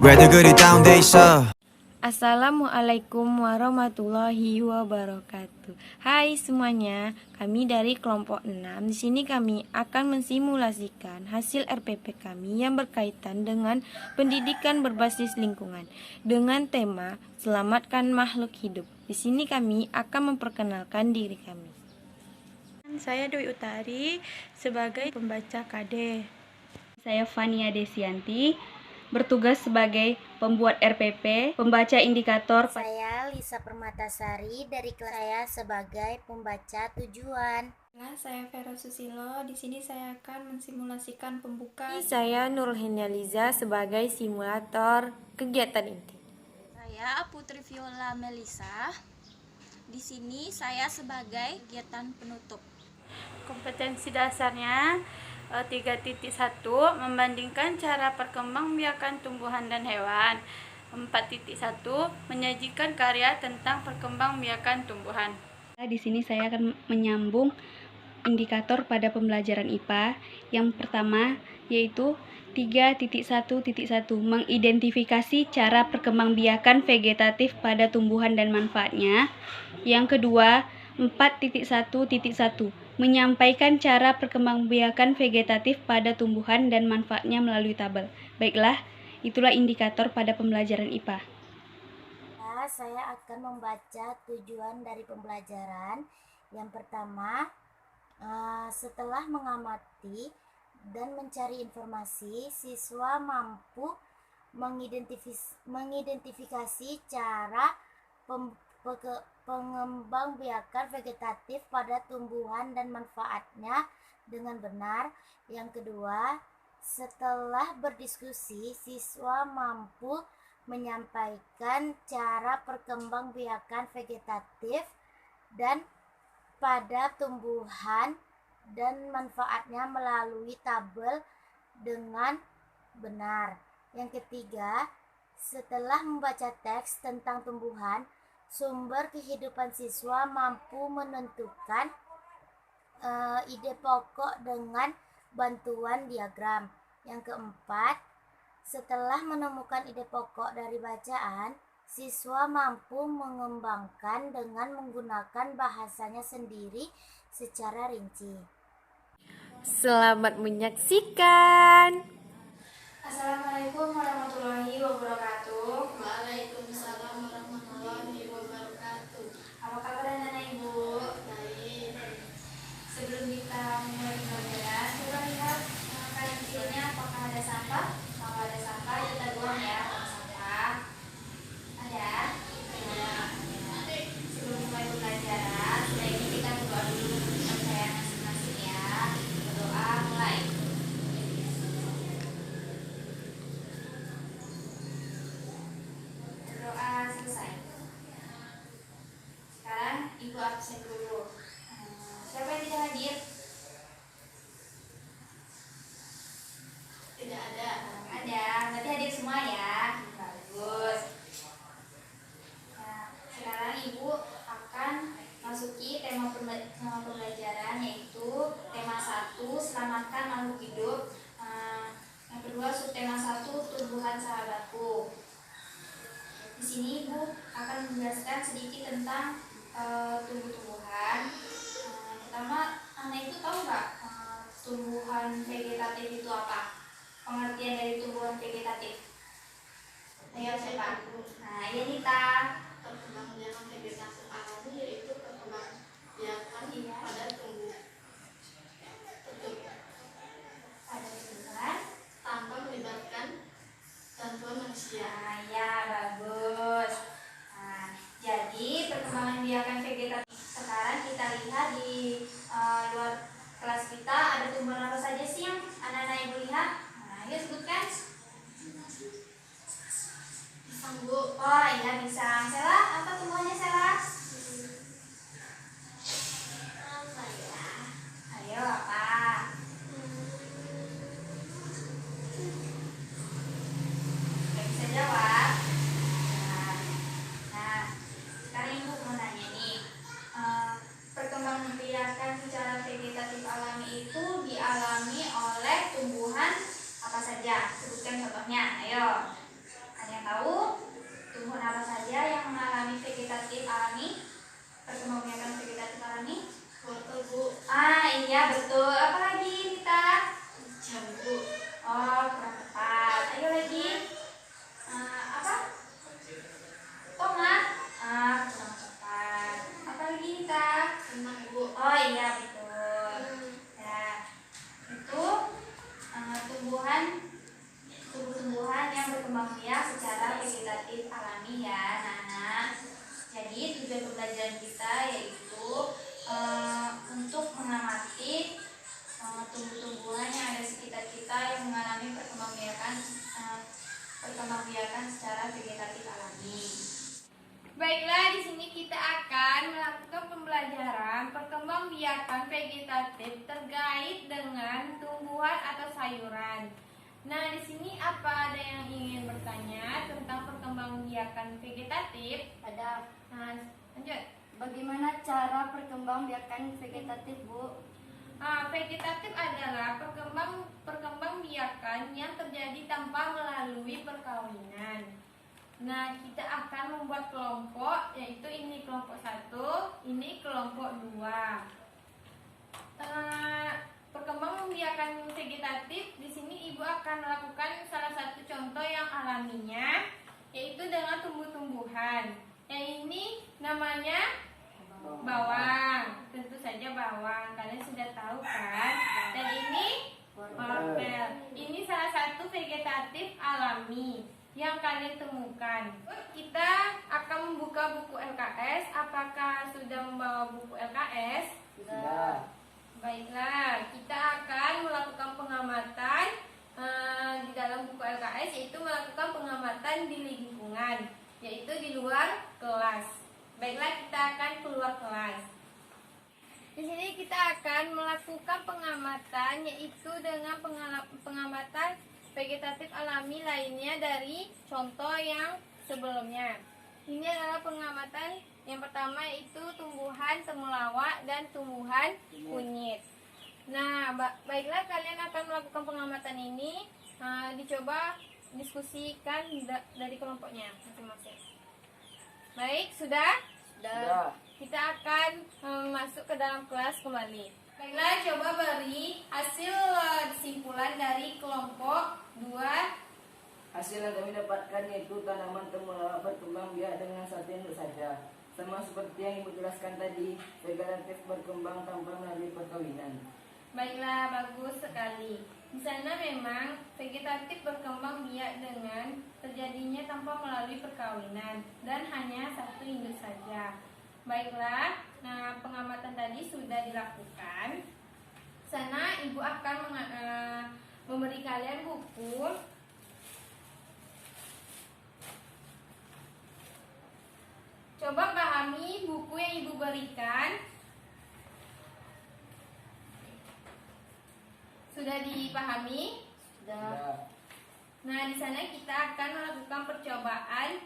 왜들 그리 다운돼 있어. Assalamualaikum warahmatullahi wabarakatuh. Hai semuanya, kami dari kelompok 6. Di sini kami akan mensimulasikan hasil RPP kami yang berkaitan dengan pendidikan berbasis lingkungan dengan tema Selamatkan Makhluk Hidup. Di sini kami akan memperkenalkan diri kami. Saya Dwi Utari sebagai pembaca KD. Saya Fania Desianti, bertugas sebagai pembuat RPP, pembaca indikator. Saya Lisa Permatasari dari kelas saya sebagai pembaca tujuan. Saya Vera Susilo, di sini saya akan mensimulasikan pembuka. Saya Nurul Henializa sebagai simulator kegiatan inti. Saya Putri Viola Melisa. Di sini saya sebagai kegiatan penutup. Kompetensi dasarnya 3.1 membandingkan cara perkembangbiakan tumbuhan dan hewan. 4.1 menyajikan karya tentang perkembangbiakan tumbuhan. Di sini saya akan menyambung indikator pada pembelajaran IPA. Yang pertama yaitu 3.1.1 mengidentifikasi cara perkembangbiakan vegetatif pada tumbuhan dan manfaatnya. Yang kedua 4.1.1 menyampaikan cara perkembangbiakan vegetatif pada tumbuhan dan manfaatnya melalui tabel. Baiklah, itulah indikator pada pembelajaran IPA. Saya akan membaca tujuan dari pembelajaran. Yang pertama, setelah mengamati dan mencari informasi, siswa mampu mengidentifikasi cara pengembangbiakan vegetatif pada tumbuhan dan manfaatnya dengan benar. Yang kedua, setelah berdiskusi, siswa mampu menyampaikan cara perkembangbiakan vegetatif dan pada tumbuhan dan manfaatnya melalui tabel dengan benar. Yang ketiga, setelah membaca teks tentang tumbuhan, sumber kehidupan siswa mampu menentukan ide pokok dengan bantuan diagram. Yang keempat, setelah menemukan ide pokok dari bacaan, siswa mampu mengembangkan dengan menggunakan bahasanya sendiri secara rinci. Selamat menyaksikan. Assalamualaikum warahmatullahi wabarakatuh. Waalaikumsalam warahmatullahi wabarakatuh. Apa kabar anak-anak ibu? Baik. Sebelum kita mulai pembelajaran, coba lihat kanan kirinya apakah ada sampah. Kalau ada sampah kita buang ya, buang sampah. Ada? Ada. Sebelum mulai pembelajaran, sebaiknya kita berdoa dulu untuk kepercayaan masing-masing ya. Berdoa mulai. Berdoa selesai. Sekarang ibu absen dulu. Siapa yang tidak hadir? Tidak ada. Ada, berarti hadir semua ya. Bagus. Nah, sekarang ibu akan masuki tema pembelajaran, yaitu tema 1 selamatkan makhluk hidup. Yang kedua subtema 1 tumbuhan sahabatku. Di sini ibu akan menjelaskan sedikit tentang tumbuh-tumbuhan. Yang pertama, anak itu tahu nggak tumbuhan vegetatif itu apa? Pengertian dari tumbuhan vegetatif. Ayo siapa? Nah, Yanita. Perkembangbiakan vegetatif alami yaitu perkembangbiakan pada tumbuhan tanpa melibatkan bantuan manusia. Nah, ya bagus. Nah, jadi perkembangan Senang Bu. Oh iya betul. Ya, itu tumbuh-tumbuhan yang berkembang biak secara vegetatif alami ya, anak-anak. Jadi tujuan pembelajaran kita yaitu untuk mengamati tumbuh-tumbuhan yang ada di sekitar kita yang mengalami perkembangbiakan secara vegetatif alami. Baiklah, di sini kita akan melakukan pembelajaran perkembangbiakan vegetatif terkait dengan tumbuhan atau sayuran. Nah, di sini apa ada yang ingin bertanya tentang perkembangbiakan vegetatif? Ada. Nah, lanjut. Bagaimana cara perkembangbiakan vegetatif, Bu? Vegetatif adalah perkembangbiakan yang terjadi tanpa melalui perkawinan. Nah, kita akan membuat kelompok, yaitu ini kelompok 1, ini kelompok 2. Perkembangbiakan vegetatif di sini Ibu akan melakukan salah satu contoh yang alaminya, yaitu dengan tumbuh-tumbuhan. Yang ini namanya bawang, tentu saja bawang, kalian sudah tahu kan? Dan ini wortel. Ini salah satu vegetatif alami yang kalian temukan. Kita akan membuka buku LKS. Apakah sudah membawa buku LKS? Sudah. Baiklah, kita akan melakukan pengamatan di dalam buku LKS, yaitu melakukan pengamatan di lingkungan, yaitu di luar kelas. Baiklah, kita akan keluar kelas. Di sini kita akan melakukan pengamatan, yaitu dengan pengamatan vegetatif alami lainnya dari contoh yang sebelumnya. Ini adalah pengamatan yang pertama, yaitu tumbuhan temulawak dan tumbuhan kunyit. Nah, baiklah, kalian akan melakukan pengamatan ini. Dicoba diskusikan dari kelompoknya masing-masing. Baik, sudah? Sudah. Kita akan masuk ke dalam kelas kembali. Baiklah, coba beri hasil kesimpulan dari kelompok 2. Hasil yang kami dapatkan yaitu tanaman temulawak berkembang biak dengan satu induk saja. Sama seperti yang Ibu jelaskan tadi, vegetatif berkembang tanpa melalui perkawinan. Baiklah, bagus sekali. Di sana memang vegetatif berkembang biak dengan terjadinya tanpa melalui perkawinan dan hanya satu induk saja. Baiklah, nah pengamatan tadi sudah dilakukan. Sana Ibu akan memberi kalian buku. Coba pahami buku yang Ibu berikan. Sudah dipahami? Sudah. Nah, di sana kita akan melakukan percobaan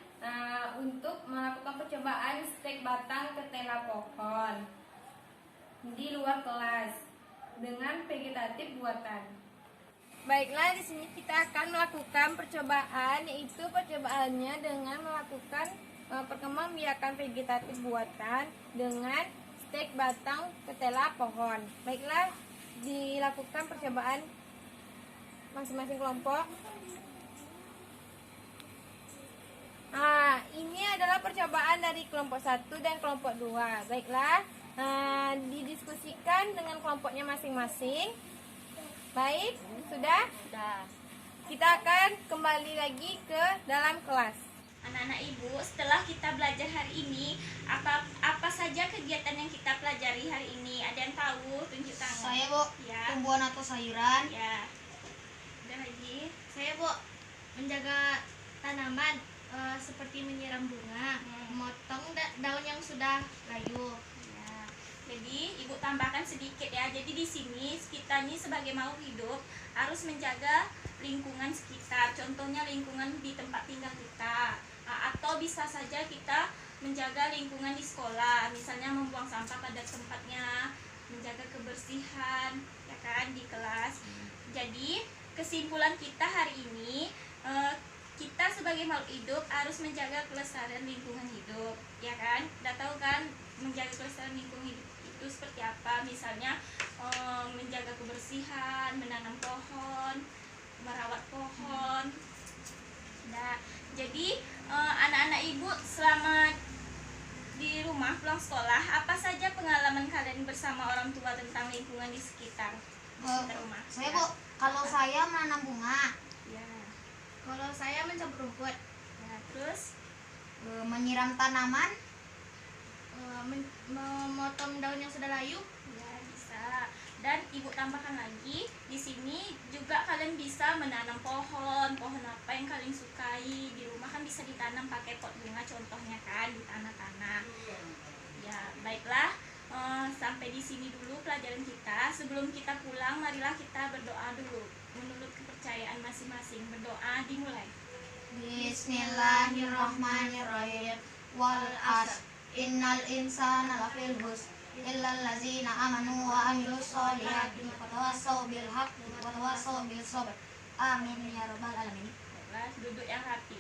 untuk melakukan percobaan stek batang ketela pohon di luar kelas dengan vegetatif buatan. Baiklah, di sini kita akan melakukan percobaan, yaitu percobaannya dengan melakukan perkembangbiakan vegetatif buatan dengan stek batang ketela pohon. Baiklah, dilakukan percobaan masing-masing kelompok. Ini adalah percobaan dari kelompok 1 dan kelompok 2. Baiklah, didiskusikan dengan kelompoknya masing-masing. Baik, sudah? Sudah. Kita akan kembali lagi ke dalam kelas. Anak-anak Ibu, setelah kita belajar hari ini, apa saja kegiatan yang kita pelajari hari ini? Ada yang tahu? Tunjuk tangan. Saya, Bu, Ya. tumbuhan atau sayuran. Ya. Udah lagi. Saya, Bu, menjaga tanaman seperti menyiram bunga, memotong daun yang sudah layu. Ya. Jadi Ibu tambahkan sedikit ya. Jadi di sini kita ini sebagai makhluk hidup harus menjaga lingkungan sekitar. Contohnya lingkungan di tempat tinggal kita. Atau bisa saja kita menjaga lingkungan di sekolah, misalnya membuang sampah pada tempatnya, menjaga kebersihan, ya kan, di kelas. Jadi kesimpulan kita hari ini, kita sebagai makhluk hidup harus menjaga kelestarian lingkungan hidup, ya kan? Udah tahu kan menjaga kelestarian lingkungan hidup itu seperti apa? Misalnya menjaga kebersihan, menanam pohon, merawat pohon. Nah, jadi anak-anak Ibu selama di rumah pulang sekolah, apa saja pengalaman kalian bersama orang tua tentang lingkungan di sekitar rumah? Saya Bu, kalau saya menanam bunga, Ya. Kalau saya mencabut rumput, Ya, terus menyiram tanaman, memotong daun yang sudah layu. ya bisa. Dan ibu tambahkan lagi, di sini juga kalian bisa menanam pohon apa yang kalian sukai di rumah, kan bisa ditanam pakai pot bunga contohnya kan di tanah-tanah. Ya baiklah, sampai di sini dulu pelajaran kita. Sebelum kita pulang, marilah kita berdoa dulu menurut kepercayaan masing-masing. Berdoa dimulai. Bismillahirrahmanirrahim. Wal asr innal insana lafil khusr illal ladzina amanu wa amilus solihati wa tawassaw bil haqqi wa tawassaw bis sabr. Amin ya rabbal alamin. Baiklah, duduk yang rapi.